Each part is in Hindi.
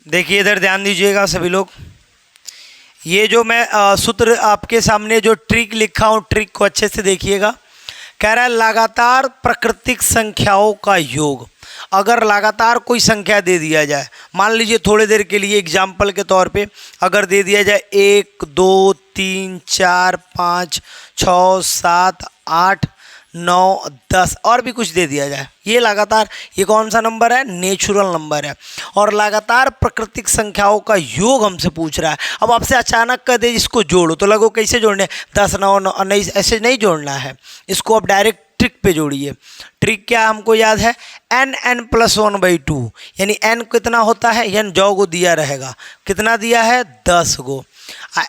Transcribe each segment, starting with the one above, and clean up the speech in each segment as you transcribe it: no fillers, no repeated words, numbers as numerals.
देखिए इधर ध्यान दीजिएगा सभी लोग। ये जो मैं सूत्र आपके सामने जो ट्रिक लिखा हूँ, ट्रिक को अच्छे से देखिएगा। कह रहा है लगातार प्राकृतिक संख्याओं का योग। अगर लगातार कोई संख्या दे दिया जाए, मान लीजिए थोड़ी देर के लिए एग्जाम्पल के तौर पे अगर दे दिया जाए 1 2 3 4 5 6 7 8 9 10 और भी कुछ दे दिया जाए, ये लगातार, ये कौन सा नंबर है? नेचुरल नंबर है। और लगातार प्राकृतिक संख्याओं का योग हमसे पूछ रहा है। अब आपसे अचानक कह दे इसको जोड़ो, तो लगो कैसे जोड़ने? 10 9 9 नहीं, ऐसे नहीं जोड़ना है इसको। अब डायरेक्ट ट्रिक पे जोड़िए। ट्रिक क्या हमको याद है? n+1/2, यानी n कितना होता है? n जो को दिया रहेगा, कितना दिया है? 10 गो।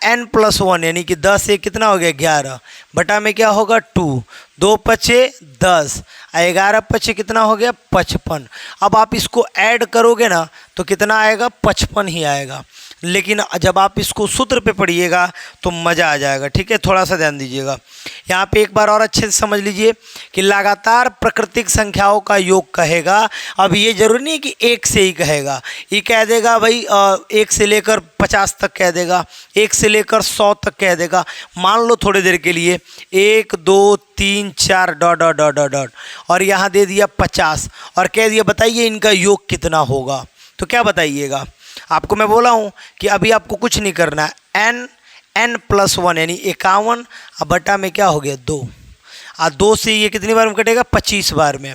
n+1 यानी कि 10 से कितना हो गया? 11 बटा में क्या होगा? 2 2 पचे 10, 11 पचे कितना हो गया? 55। अब आप इसको ऐड करोगे ना तो कितना आएगा? 55 ही आएगा। लेकिन जब आप इसको सूत्र पे पढ़िएगा तो मज़ा आ जाएगा। ठीक है, थोड़ा सा ध्यान दीजिएगा। यहाँ पे एक बार और अच्छे से समझ लीजिए कि लगातार प्राकृतिक संख्याओं का योग कहेगा। अब ये जरूरी नहीं कि 1 से ही कहेगा, ये कह देगा भाई 1 से लेकर 50 तक कह देगा, 1 से लेकर 100 तक कह देगा। मान लो थोड़ी देर के लिए 1 2 3 4 dot dot dot dot dot और यहाँ दे दिया 50 और कह दिया बताइए इनका योग कितना होगा। तो क्या बताइएगा? आपको मैं बोला हूँ कि अभी आपको कुछ नहीं करना है। n+1 यानी 51 बटा में क्या हो गया? 2। 2 से ये कितनी बार में कटेगा? 25 बार में।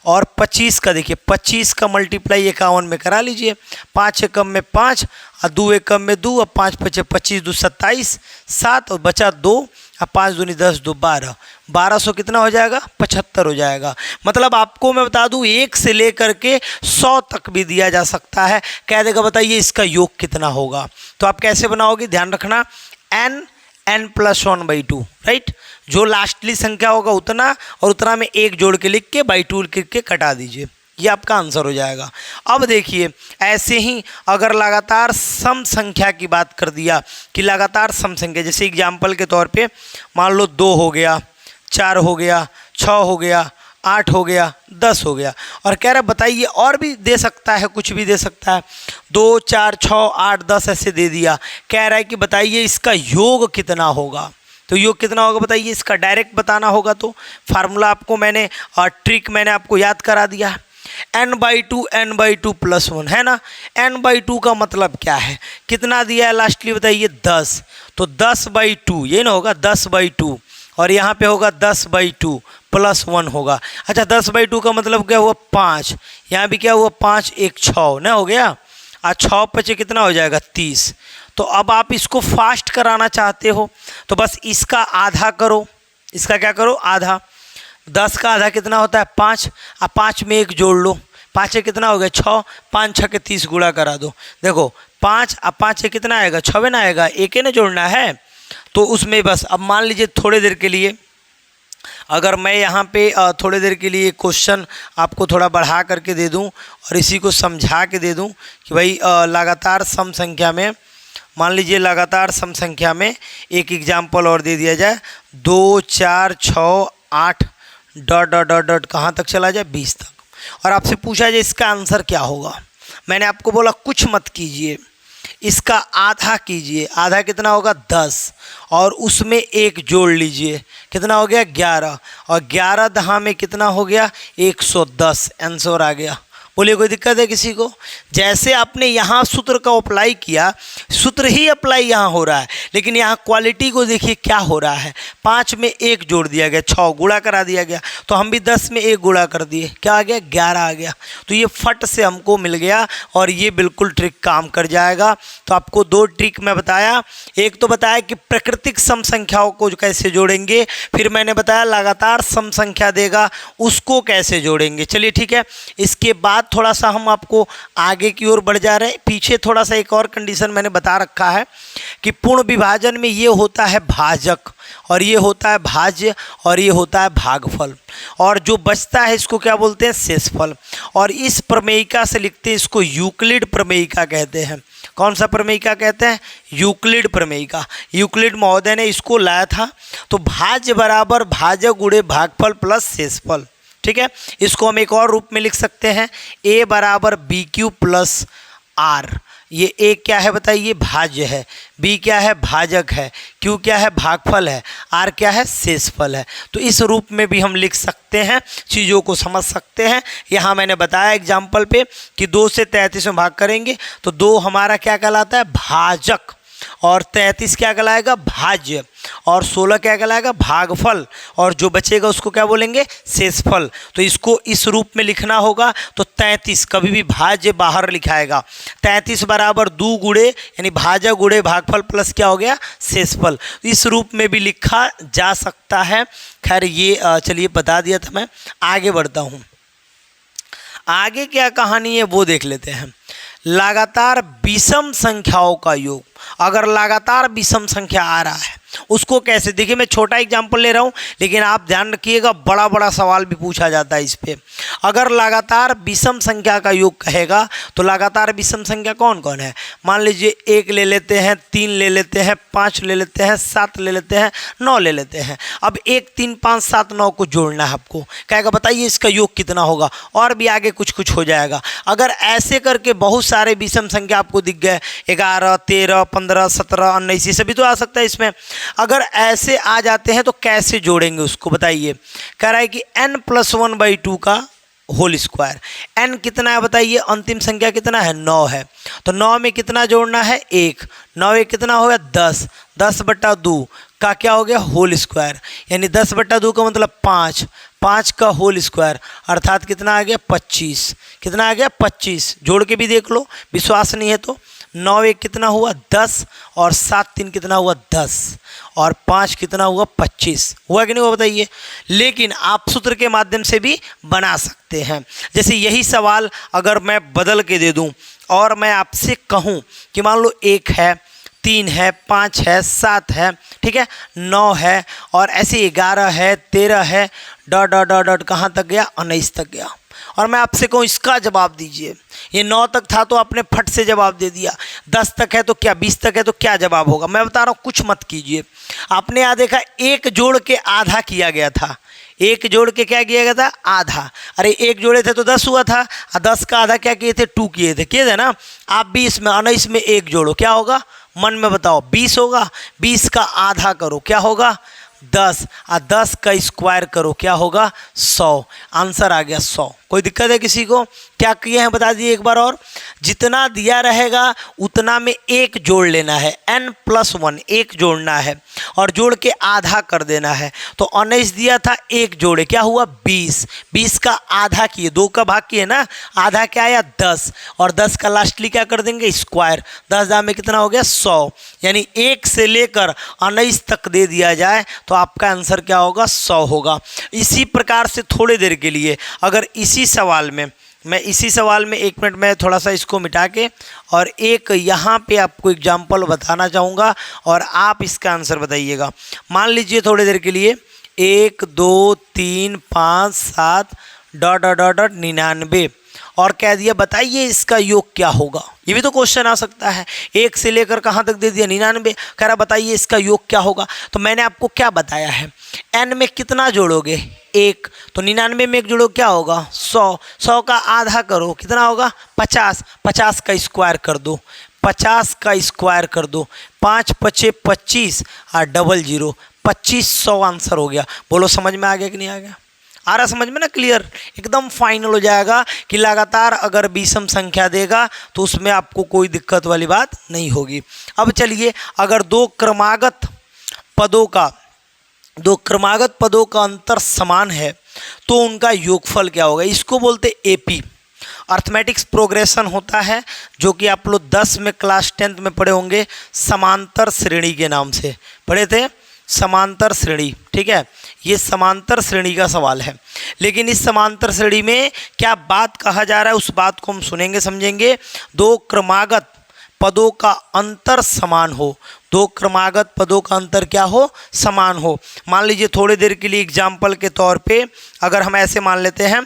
और 25 का देखिए, 25 का मल्टीप्लाई 51 में करा लीजिए। 5 एकम में 5 और 2 एकम में 2 और 5 पचे 25 2 27 7 और बचा 2 और 5 दूनी 10 2 12, 1200 कितना हो जाएगा? 75 हो जाएगा। मतलब आपको मैं बता दूं 1 से लेकर के 100 तक भी दिया जा सकता है। कह देगा बताइए इसका योग कितना होगा। तो आप कैसे बनाओगे? ध्यान रखना, n+1/2, राइट। जो लास्टली संख्या होगा उतना और उतना में 1 जोड़ के लिख के /2 लिख के कटा दीजिए, ये आपका आंसर हो जाएगा। अब देखिए ऐसे ही अगर लगातार सम संख्या की बात कर दिया कि लगातार सम संख्या, जैसे एग्जाम्पल के तौर पे मान लो 2 हो गया, 4 हो गया, 6 हो गया, 8 हो गया, 10 हो गया और कह रहा है बताइए, और भी दे सकता है, कुछ भी दे सकता है, 2 4 6 8 10 ऐसे दे दिया। कह रहा है कि बताइए इसका योग कितना होगा। तो योग कितना होगा बताइए, इसका डायरेक्ट बताना होगा। तो फार्मूला आपको मैंने ट्रिक मैंने आपको याद करा दिया है, n/2 n/2+1 है ना। n/2 का मतलब क्या है? कितना दिया है लास्टली बताइए? 10। तो 10/2 ये ना होगा 10/2 और यहाँ पे होगा 10/2 +1 होगा। अच्छा 10/2 का मतलब क्या हुआ? 5। यहाँ भी क्या हुआ? 5 1 6 ना हो गया। 6 पचे कितना हो जाएगा? 30। तो अब आप इसको फास्ट कराना चाहते हो तो बस इसका आधा करो। इसका क्या करो? आधा। 10 का आधा कितना होता है? 5। अब 5 में 1 जोड़ लो, 5 से कितना हो गया? 6। 5 6 के 30 गुणा करा दो। देखो 5 अब 5 से कितना आएगा? 6 ना आएगा, 1 ना जोड़ना है। तो उसमें बस अब मान लीजिए थोड़ी देर के लिए अगर मैं यहाँ पे थोड़ी देर के लिए क्वेश्चन आपको थोड़ा बढ़ा करके दे दूँ और इसी को समझा के दे दूँ कि भाई लगातार सम संख्या में, मान लीजिए लगातार सम संख्या में एक एग्जाम्पल और दे दिया जाए, 2 4 6 8 डॉट डॉट डॉट डॉट कहाँ तक चला जाए? 20 तक। और आपसे पूछा जाए इसका आंसर क्या होगा। मैंने आपको बोला कुछ मत कीजिए, इसका आधा कीजिए। आधा कितना होगा? 10 और उसमें 1 जोड़ लीजिए, कितना हो गया? 11 और 11 दहा में कितना हो गया? 110। आंसर आ गया। बोलिए कोई दिक्कत है किसी को? जैसे आपने यहाँ सूत्र का अप्लाई किया, सूत्र ही अप्लाई यहाँ हो रहा है, लेकिन यहाँ क्वालिटी को देखिए क्या हो रहा है। 5 में 1 जोड़ दिया गया, 6 गुणा करा दिया गया, तो हम भी 10 में 1 गुणा कर दिए, क्या आ गया? 11 आ गया। तो ये फट से हमको मिल गया और ये बिल्कुल ट्रिक काम कर जाएगा। तो आपको 2 ट्रिक मैं बताया। एक तो बताया कि प्राकृतिक सम संख्याओं को कैसे जोड़ेंगे, फिर मैंने बताया लगातार सम संख्या देगा उसको कैसे जोड़ेंगे। चलिए ठीक है, इसके बाद थोड़ा सा हम आपको आगे की ओर बढ़ जा रहे हैं। पीछे थोड़ा सा एक और कंडीशन मैंने बता रखा है कि पूर्ण विभाजन में ये होता है भाजक और ये होता है भाज्य और ये होता है भागफल, और जो बचता है इसको क्या बोलते हैं? शेषफल। और इस प्रमेयिका से लिखते हैं, इसको यूक्लिड प्रमेयिका कहते हैं। कौन सा प्रमेयिका कहते हैं? यूक्लिड प्रमेयिका। यूक्लिड महोदय ने इसको लाया था। तो भाज्य बराबर भाजक गुणे भागफल प्लस शेषफल। ठीक है, इसको हम एक और रूप में लिख सकते हैं, a बराबर BQ प्लस R। ये ए क्या है बताइए, भाज्य है, बी क्या है, भाजक है, क्यू क्या है, भागफल है, आर क्या है, शेषफल है। तो इस रूप में भी हम लिख सकते हैं, चीज़ों को समझ सकते हैं। यहाँ मैंने बताया एग्जाम्पल पे कि 2 से 33 में भाग करेंगे तो 2 हमारा क्या कहलाता है, भाजक, और 33 क्या कहलाएगा, भाज्य, और 16 क्या कहलाएगा, भागफल, और जो बचेगा उसको क्या बोलेंगे, शेषफल। तो इसको इस रूप में लिखना होगा। तो 33 कभी भी भाज्य बाहर लिखाएगा, 33 बराबर 2 गुणे यानी भाजक गुणे भागफल प्लस क्या हो गया, शेषफल। इस रूप में भी लिखा जा सकता है। खैर ये चलिए बता दिया था मैं, आगे बढ़ता हूँ। आगे क्या कहानी है वो देख लेते हैं। लगातार विषम संख्याओं का योग, अगर लगातार विषम संख्या आ रहा है उसको कैसे, देखिए मैं छोटा एग्जाम्पल ले रहा हूँ लेकिन आप ध्यान रखिएगा, बड़ा बड़ा सवाल भी पूछा जाता है इस पे। अगर लगातार विषम संख्या का योग कहेगा तो लगातार विषम संख्या कौन कौन है, मान लीजिए 1 ले लेते हैं, 3 ले लेते हैं, 5 ले लेते हैं, 7 ले लेते हैं, 9 ले लेते हैं। अब 1 3 5 7 9 को जोड़ना है आपको, कहेगा बताइए इसका योग कितना होगा, और भी आगे कुछ कुछ हो जाएगा। अगर ऐसे करके बहुत सारे विषम संख्या आपको दिख गए, 11 13 15 17 19 सभी तो आ सकता है इसमें। अगर ऐसे आ जाते हैं तो कैसे जोड़ेंगे उसको बताइए। कह रहा है कि n+1/2 का होल स्क्वायर, n कितना है बताइए, अंतिम संख्या कितना है, 9 है। तो 9 में कितना जोड़ना है, 1, 9 एक कितना हो गया, 10, 10/2 का क्या हो गया, होल स्क्वायर, यानी 10/2 का मतलब 5, 5 का होल स्क्वायर अर्थात कितना आ गया, 25, कितना आ गया, 25। जोड़ के भी देख लो, विश्वास नहीं है तो। 9 एक कितना हुआ, 10, और 7 3 कितना हुआ, 10, और 5 कितना हुआ, 25। हुआ कि नहीं हुआ बताइए। लेकिन आप सूत्र के माध्यम से भी बना सकते हैं। जैसे यही सवाल अगर मैं बदल के दे दूं और मैं आपसे कहूं कि मान लो 1 है, 3 है, 5 है, 7 है, ठीक है, 9 है, और ऐसे 11 है, 13 है, डॉट डॉट डॉट डॉट कहाँ तक गया, 19 तक गया। और मैं आपसे कहूँ इसका जवाब दीजिए, ये 9 तक था तो आपने फट से जवाब दे दिया, 10 तक है तो क्या, 20 तक है तो क्या जवाब होगा। मैं बता रहा हूँ कुछ मत कीजिए। आपने यहाँ देखा 1 जोड़ के आधा किया गया था, 1 जोड़ के क्या किया गया था, आधा। अरे 1 जोड़े थे तो 10 हुआ था, और 10 का आधा क्या किए थे, 2 किए थे ना। आप भी इसमें 19 में 1 जोड़ो, क्या होगा, मन में बताओ, 20 होगा। 20 का आधा करो, क्या होगा, 10, और 10 का स्क्वायर करो, क्या होगा, 100। आंसर आ गया 100। कोई दिक्कत है किसी को, क्या किए हैं बता दीजिए एक बार और। जितना दिया रहेगा उतना में 1 जोड़ लेना है, n+1 1 जोड़ना है, और जोड़ के आधा कर देना है। तो 19 दिया था, 1 जोड़े क्या हुआ, 20, 20 का आधा किए, 2 का भाग किए ना, आधा क्या आया, 10, और 10 का लास्टली क्या कर देंगे, स्क्वायर। 10 में कितना हो गया, 100, यानी 1 से लेकर 19 तक दे दिया जाए तो आपका आंसर क्या होगा, 100 होगा। इसी प्रकार से थोड़ी देर के लिए अगर इसी सवाल में 1 मिनट में थोड़ा सा इसको मिटा के और एक यहाँ पे आपको एग्जाम्पल बताना चाहूँगा और आप इसका आंसर बताइएगा। मान लीजिए थोड़ी देर के लिए 1 2 3 5 7 डॉट डॉट डॉट डॉट 99 और कह दिया बताइए इसका योग क्या होगा। ये भी तो क्वेश्चन आ सकता है। 1 से लेकर कहाँ तक दे दिया, 99, कह रहा बताइए इसका योग क्या होगा। तो मैंने आपको क्या बताया है, n में कितना जोड़ोगे, 1, तो 99 में 1 जोड़ो क्या होगा, 100, 100 का आधा करो कितना होगा, 50, 50 का स्क्वायर कर दो, 50 का स्क्वायर कर दो, 5 5 25 और 00 2500 आंसर हो गया। बोलो समझ में आ गया कि नहीं आ गया, आ रहा समझ में ना, क्लियर, एकदम फाइनल हो जाएगा कि लगातार अगर विषम संख्या देगा तो उसमें आपको कोई दिक्कत वाली बात नहीं होगी। अब चलिए, अगर दो क्रमागत पदों का अंतर समान है तो उनका योगफल क्या होगा। इसको बोलते एपी, अर्थमेटिक्स प्रोग्रेशन होता है, जो कि आप लोग 10 में क्लास 10th में पढ़े होंगे, समांतर श्रेणी के नाम से पढ़े थे, समांतर श्रेणी, ठीक है। ये समांतर श्रेणी का सवाल है, लेकिन इस समांतर श्रेणी में क्या बात कहा जा रहा है उस बात को हम सुनेंगे समझेंगे। दो क्रमागत पदों का अंतर समान हो, दो क्रमागत पदों का अंतर क्या हो, समान हो। मान लीजिए थोड़ी देर के लिए एग्जाम्पल के तौर पे अगर हम ऐसे मान लेते हैं,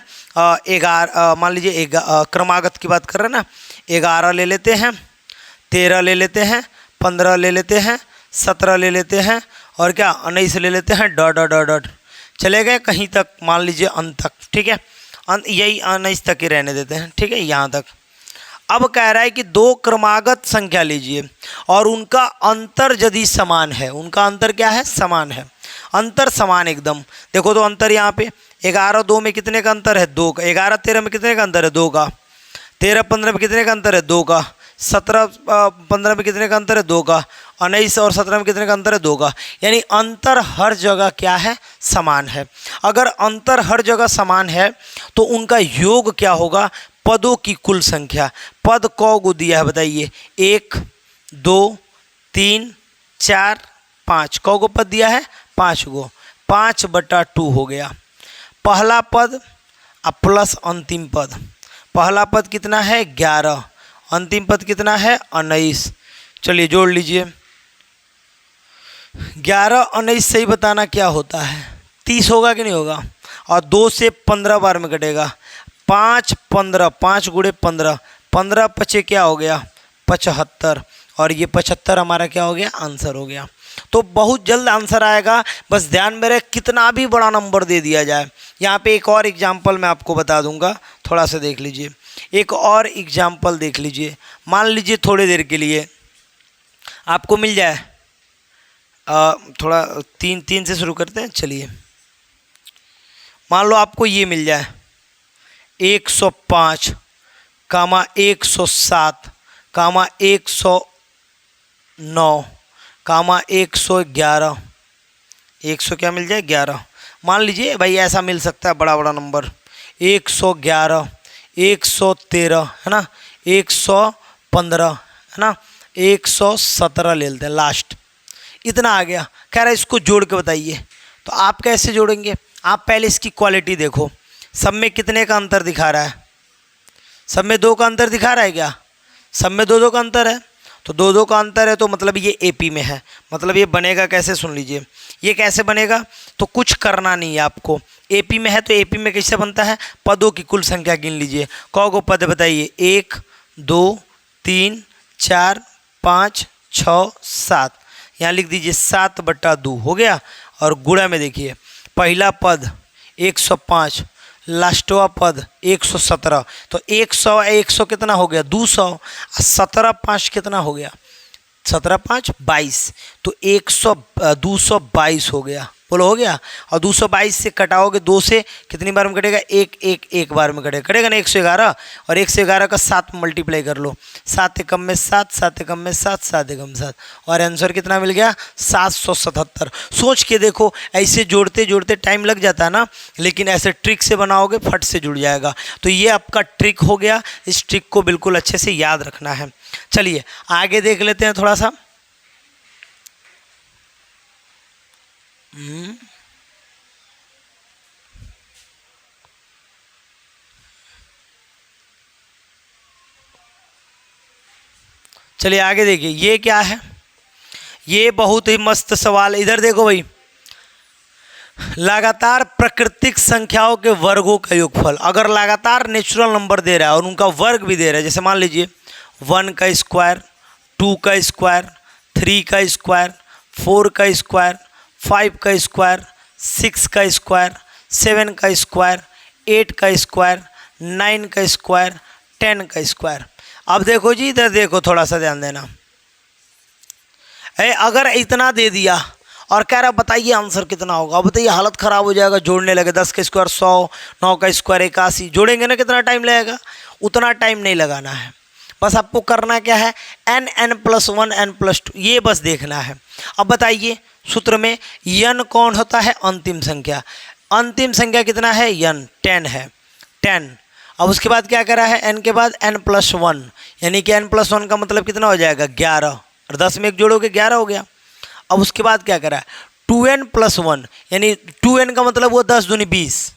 मान लीजिए क्रमागत की बात कर रहे हैं ना, 11 ले लेते हैं, 13 ले लेते हैं, 15 ले लेते हैं, 17 ले लेते हैं और क्या 19 ले लेते हैं, डॉट डॉट डॉट डॉट चले गए कहीं तक, मान लीजिए अंत तक, ठीक है, अंत यही 19 तक ही रहने देते हैं, ठीक है, यहाँ तक। अब कह रहा है कि दो क्रमागत संख्या लीजिए और उनका अंतर यदि समान है, उनका अंतर क्या है, समान है, अंतर समान एकदम। देखो तो अंतर यहाँ पे 11 2 में कितने का अंतर है, 2 का। 11 13 में कितने का अंतर है, 2 का। 13 15 में कितने का अंतर है, 2 का। 17 15 में कितने का अंतर है, 2 का। 19 और 17 में कितने का अंतर है, 2 का। यानी अंतर हर जगह क्या है, समान है। अगर अंतर हर जगह समान है तो उनका योग क्या होगा, पदों की कुल संख्या। पद कौ गो दिया है बताइए, 1 2 3 4 5। कौ गो पद दिया है, 5 गो। 5/2 हो गया पहला पद अब प्लस अंतिम पद। पहला पद कितना है, 11। अंतिम पद कितना है, 19। चलिए जोड़ लीजिए। 11 19 सही बताना क्या होता है, 30 होगा कि नहीं होगा। और 2 से 15 बार में कटेगा। 5 15, 5 गुणे 15, 15 पचे क्या हो गया, 75। और ये 75 हमारा क्या हो गया, आंसर हो गया। तो बहुत जल्द आंसर आएगा, बस ध्यान में रहे कितना भी बड़ा नंबर दे दिया जाए। यहाँ पे एक और एग्जाम्पल मैं आपको बता दूंगा, थोड़ा सा देख लीजिए। एक और एग्जाम्पल देख लीजिए। मान लीजिए थोड़ी देर के लिए आपको मिल जाए, थोड़ा 3 से शुरू करते हैं। चलिए मान लो आपको ये मिल जाए 105, 107, 109, 111, 100 क्या मिल जाए, 11। मान लीजिए भाई ऐसा मिल सकता है बड़ा बड़ा नंबर, 111, 113 है ना, 115 है ना, 117 ले लेते हैं लास्ट। इतना आ गया। कह रहा है इसको जोड़ के बताइए। तो आप कैसे जोड़ेंगे, आप पहले इसकी क्वालिटी देखो। सब में कितने का अंतर दिखा रहा है, सब में 2 का अंतर दिखा रहा है क्या, सब में 2 का अंतर है। तो 2 का अंतर है तो मतलब ये एपी में है। मतलब ये बनेगा कैसे, सुन लीजिए। ये कैसे बनेगा, तो कुछ करना नहीं है आपको। एपी में है तो एपी में कैसे बनता है, पदों की कुल संख्या गिन लीजिए। कौ गो पद बताइए, 1 2 3 4 5 6 7। यहाँ लिख दीजिए 7/2 हो गया। और गुणा में देखिए, पहला पद 105, लास्टवा पद 117। तो 100 कितना हो गया, 200। 17 5 कितना हो गया, 17 5 22। तो 222 हो गया। बोलो हो गया। और 222 से कटाओगे 2 से कितनी बार में कटेगा, एक बार में कटेगा ना 111। और 111 का 7 मल्टीप्लाई कर लो, 7 एकम में 7, 7 एकम में 7, 7 एकम 7। और आंसर कितना मिल गया, 777। सोच के देखो, ऐसे जोड़ते जोड़ते टाइम लग जाता है ना, लेकिन ऐसे ट्रिक से बनाओगे फट से जुड़ जाएगा। तो ये आपका ट्रिक हो गया। इस ट्रिक को बिल्कुल अच्छे से याद रखना है। चलिए आगे देख लेते हैं थोड़ा सा। चलिए आगे देखिए, ये क्या है, ये बहुत ही मस्त सवाल। इधर देखो भाई, लगातार प्राकृतिक संख्याओं के वर्गों का योगफल। अगर लगातार नेचुरल नंबर दे रहा है और उनका वर्ग भी दे रहा है, जैसे मान लीजिए 1 का स्क्वायर, 2 का स्क्वायर, 3 का स्क्वायर, 4 का स्क्वायर, 5 का स्क्वायर, 6 का स्क्वायर, 7 का स्क्वायर, 8 का स्क्वायर, 9 का स्क्वायर, 10 का स्क्वायर। अब देखो जी, इधर देखो, थोड़ा सा ध्यान देना। अगर इतना दे दिया और कह रहा बताइए आंसर कितना होगा, अब बताइए हालत ख़राब हो जाएगा। जोड़ने लगे 10 का स्क्वायर 100, 9 का स्क्वायर 81। जोड़ेंगे ना, कितना टाइम लगेगा, उतना टाइम नहीं लगाना है। बस आपको करना क्या है, n+1 n+2 ये बस देखना है। अब बताइए सूत्र में n कौन होता है, अंतिम संख्या। अंतिम संख्या कितना है, n 10 है, 10। अब उसके बाद क्या करा है, n के बाद n+1, यानी कि n+1 का मतलब कितना हो जाएगा, 11। और 10 में 1 जोड़ोगे 11 हो गया। अब उसके बाद क्या करा है, 2n+1, यानी 2n का मतलब हुआ 10 दूनी 20।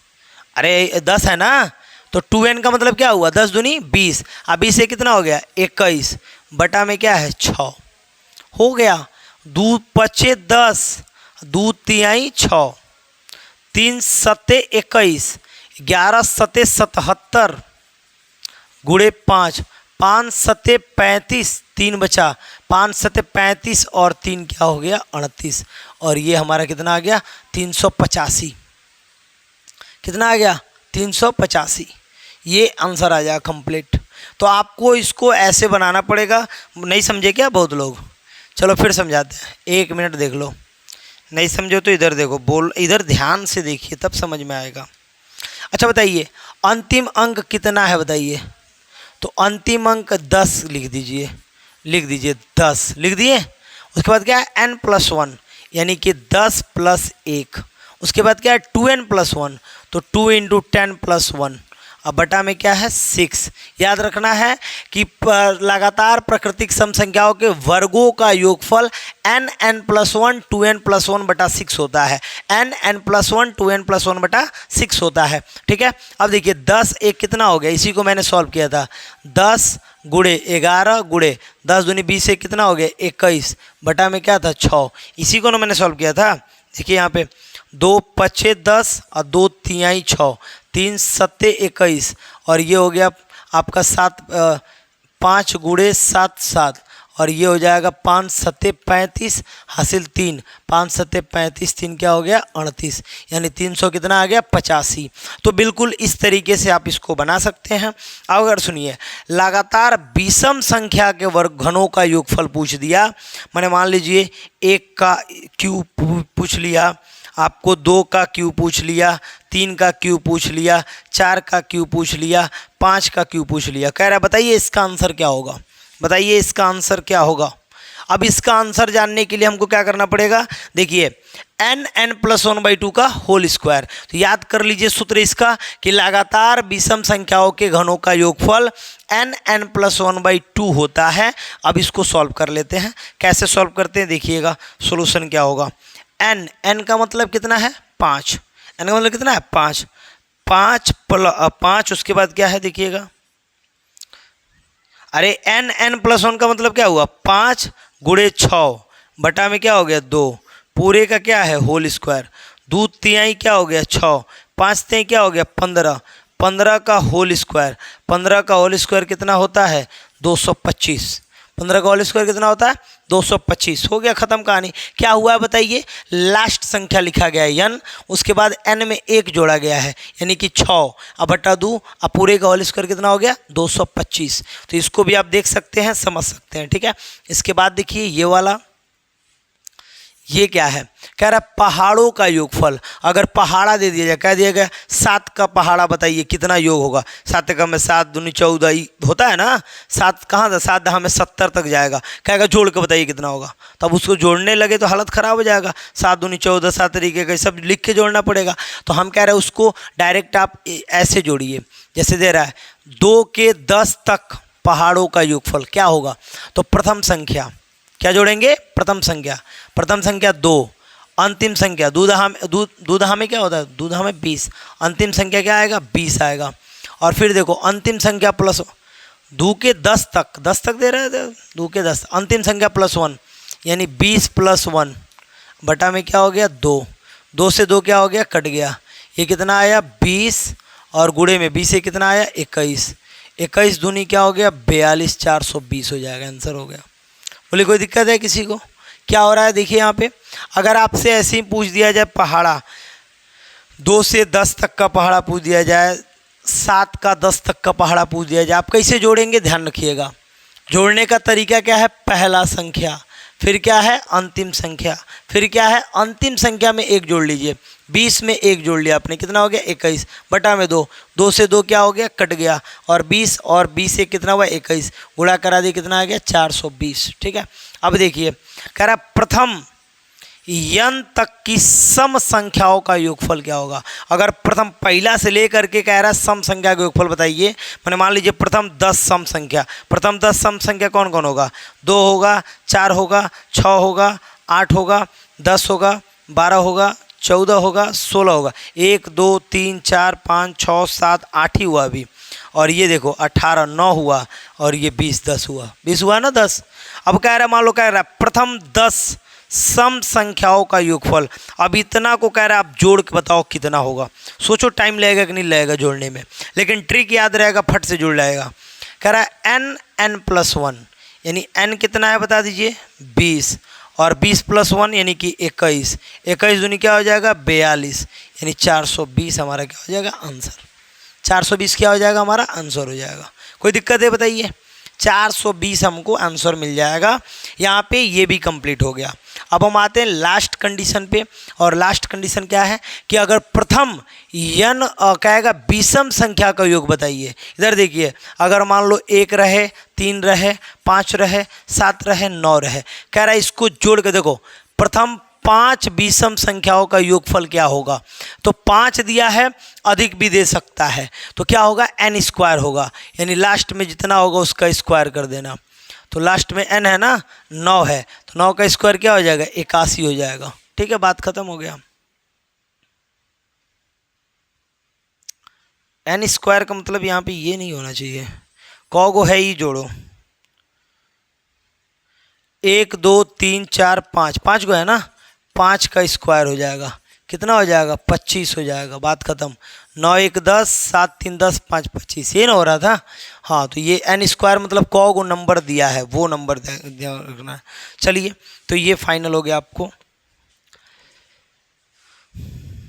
अरे 10 है ना, तो 2n का मतलब क्या हुआ, 10 दूनी 20। अब 20 से कितना हो गया, 21 बटा में क्या है, 6 हो गया। 2 पचे 10, 2 तिहाई 6, 3 सत्ते 21, 11 सत्ते 77 गुणे 5, 5 सत्ते 35, 3 बचा, 5 सत्ते 35 और 3 क्या हो गया, 38। और ये हमारा कितना आ गया, 385। कितना आ गया, 385। ये आंसर आ जाएगा कंप्लीट। तो आपको इसको ऐसे बनाना पड़ेगा। नहीं समझे क्या बहुत लोग? चलो फिर समझाते हैं, 1 मिनट देख लो। नहीं समझो तो इधर देखो, बोल इधर ध्यान से देखिए तब समझ में आएगा। अच्छा बताइए अंतिम अंक कितना है बताइए? तो अंतिम अंक 10 लिख दीजिए, 10 लिख दिए। उसके बाद क्या है n+1 यानी कि 10 + 1। उसके बाद क्या है 2n+1 तो 2 × 10+1। अब बटा में क्या है 6। याद रखना है कि लगातार प्राकृतिक सम संख्याओं के वर्गों का योगफल n+1 2n+1 बटा 6 होता है। n+1 2n+1 बटा 6 होता है। ठीक है, अब देखिए 10 1 कितना हो गया, इसी को मैंने सॉल्व किया था। 10 गुणे 11 गुणे 10 दूनी 20 से कितना हो गया 21 बटा में क्या था 6। इसी को ना मैंने सॉल्व किया था। देखिए यहाँ पे 2 × 5 = 10 और 2 × 3 = 6, 3 × 7 = 21 और ये हो गया आपका 5 गुणे 7 7 और ये हो जाएगा 5 × 7 = 35 हासिल 3, 5 × 7 = 35, 3 क्या हो गया 38 यानी 300 कितना आ गया 85। तो बिल्कुल इस तरीके से आप इसको बना सकते हैं। अब अगर सुनिए लगातार विषम संख्या के वर्ग घनों का योगफल पूछ दिया, मैंने मान लीजिए 1 का क्यूब पूछ लिया, आपको 2 का क्यूब पूछ लिया, 3 का क्यूब पूछ लिया, 4 का क्यूब पूछ लिया, 5 का क्यूब पूछ लिया। कह रहा है बताइए इसका आंसर क्या होगा, बताइए इसका आंसर क्या होगा। अब इसका आंसर जानने के लिए हमको क्या करना पड़ेगा, देखिए n+1/2 का होल स्क्वायर। तो याद कर लीजिए सूत्र इसका कि लगातार विषम संख्याओं के घनों का योगफल n+1/2 होता है। अब इसको सॉल्व कर लेते हैं। कैसे सॉल्व करते हैं देखिएगा, सॉल्यूशन क्या होगा। n का मतलब कितना है 5, n का मतलब कितना है 5, 5 उसके बाद क्या है देखिएगा, अरे n+1 का मतलब क्या हुआ 5 गुणे 6 बटा में क्या हो गया 2 पूरे का क्या है होल स्क्वायर, 2 तिहाई क्या हो गया 6, 5 तिहाई क्या हो गया 15, 15 का होल स्क्वायर, 15 का होल स्क्वायर कितना होता है 225, 15 का होल स्क्वायर कितना होता है 225। हो गया खत्म कहानी। क्या हुआ है बताइए, लास्ट संख्या लिखा गया है n, उसके बाद n में 1 जोड़ा गया है यानी कि 6, अब बटा 2, अब पूरे का होल स्क्वायर कितना हो गया 225। तो इसको भी आप देख सकते हैं, समझ सकते हैं। ठीक है, इसके बाद देखिए ये वाला, ये क्या है, कह रहा है पहाड़ों का योगफल। अगर पहाड़ा दे दिया जाए, कह दिया गया 7 का पहाड़ा बताइए कितना योग होगा, 7 का में 7 दूनी 14 होता है ना, 7 कहाँ था 7 10 में 70 तक जाएगा, कहेगा जोड़ के बताइए कितना होगा। तब उसको जोड़ने लगे तो हालत ख़राब हो जाएगा, 7 दूनी 14 7 तरीके का सब लिख के जोड़ना पड़ेगा। तो हम कह रहे हैं उसको डायरेक्ट आप ऐसे जोड़िए, जैसे दे रहा है 2 के 10 तक पहाड़ों का योगफल क्या होगा। तो प्रथम संख्या क्या जोड़ेंगे, प्रथम संख्या 2, अंतिम संख्या दूधा में क्या होता है, दूधा में 20, अंतिम संख्या क्या आएगा 20 आएगा। और फिर देखो अंतिम संख्या प्लस 2 के 10 तक दे रहा है, 2 के 10 अंतिम संख्या +1 यानी 20 + 1 बटा में क्या हो गया 2, 2 से 2 क्या हो गया कट गया, ये कितना आया 20 और गुणे में 20 से कितना आया 21, 21 दूनी क्या हो गया 42, 420 हो जाएगा, आंसर हो गया। बोले कोई दिक्कत है किसी को? क्या हो रहा है देखिए यहाँ पे, अगर आपसे ऐसे ही पूछ दिया जाए पहाड़ा 2 से 10 तक का पहाड़ा पूछ दिया जाए, 7 का 10 तक का पहाड़ा पूछ दिया जाए, आप कैसे जोड़ेंगे ध्यान रखिएगा। जोड़ने का तरीका क्या है, पहला संख्या, फिर क्या है अंतिम संख्या, फिर क्या है अंतिम संख्या में 1 जोड़ लीजिए, 20 में 1 जोड़ लिया आपने कितना हो गया 21 बटा में 2, 2 से 2 क्या हो गया कट गया और 20 और 20 से कितना हुआ 21 गुणा करा दिए कितना आ गया 420। ठीक है, अब देखिए कह रहा प्रथम n तक की सम संख्याओं का योगफल क्या होगा। अगर प्रथम पहला से लेकर के कह रहा है सम संख्या का योगफल बताइए, मैंने मान लीजिए प्रथम 10 सम संख्या, प्रथम 10 सम संख्या कौन कौन होगा, 2 होगा, 4 होगा, 6 होगा, 8 होगा, 10 होगा, 12 होगा, 14 होगा, 16 होगा, 1 2 3 4 5 6 7 8 ही हुआ अभी, और ये देखो 18 9 हुआ और ये 20 10 हुआ, 20 हुआ ना 10। अब कह रहा है मान लो कह रहा है प्रथम 10 सम संख्याओं का योगफल, अब इतना को कह रहा है आप जोड़ के बताओ कितना होगा। सोचो टाइम लगेगा कि नहीं लगेगा जोड़ने में, लेकिन ट्रिक याद रहेगा, फट से जुड़ जाएगा। कह रहा है n+1 यानी n कितना है बता दीजिए 20 और 20 + 1 यानी कि 21, 21 दूनी क्या हो जाएगा 42 यानी 420 हमारा क्या हो जाएगा आंसर, 420 क्या हो जाएगा हमारा आंसर हो जाएगा। कोई दिक्कत है बताइए? 420 हमको आंसर मिल जाएगा। यहाँ पे ये भी कंप्लीट हो गया। अब हम आते हैं लास्ट कंडीशन पे, और लास्ट कंडीशन क्या है कि अगर प्रथम n कहेगा विषम संख्या का योग बताइए। इधर देखिए, अगर मान लो 1 रहे, 3 रहे, 5 रहे, 7 रहे, 9 रहे, कह रहा है इसको जोड़ के देखो प्रथम 5 विषम संख्याओं का योगफल क्या होगा। तो 5 दिया है, अधिक भी दे सकता है, तो क्या होगा n स्क्वायर होगा, यानी लास्ट में जितना होगा उसका स्क्वायर कर देना। तो लास्ट में n है ना, 9 है, तो 9 का स्क्वायर क्या हो जाएगा, 81 हो जाएगा। ठीक है, बात खत्म हो गया। n स्क्वायर का मतलब यहाँ पे ये नहीं होना चाहिए, कौगो है ही जोड़ो। 1 2 3 4 5, 5 को है ना, 5 का स्क्वायर हो जाएगा, कितना हो जाएगा, 25 हो जाएगा। बात खत्म। 9 1 10, 7 3 10, 5 25, ये ना हो रहा था। हाँ, तो ये n स्क्वायर मतलब कौगो नंबर दिया है, वो नंबर रखना है। चलिए, तो ये फाइनल हो गया आपको।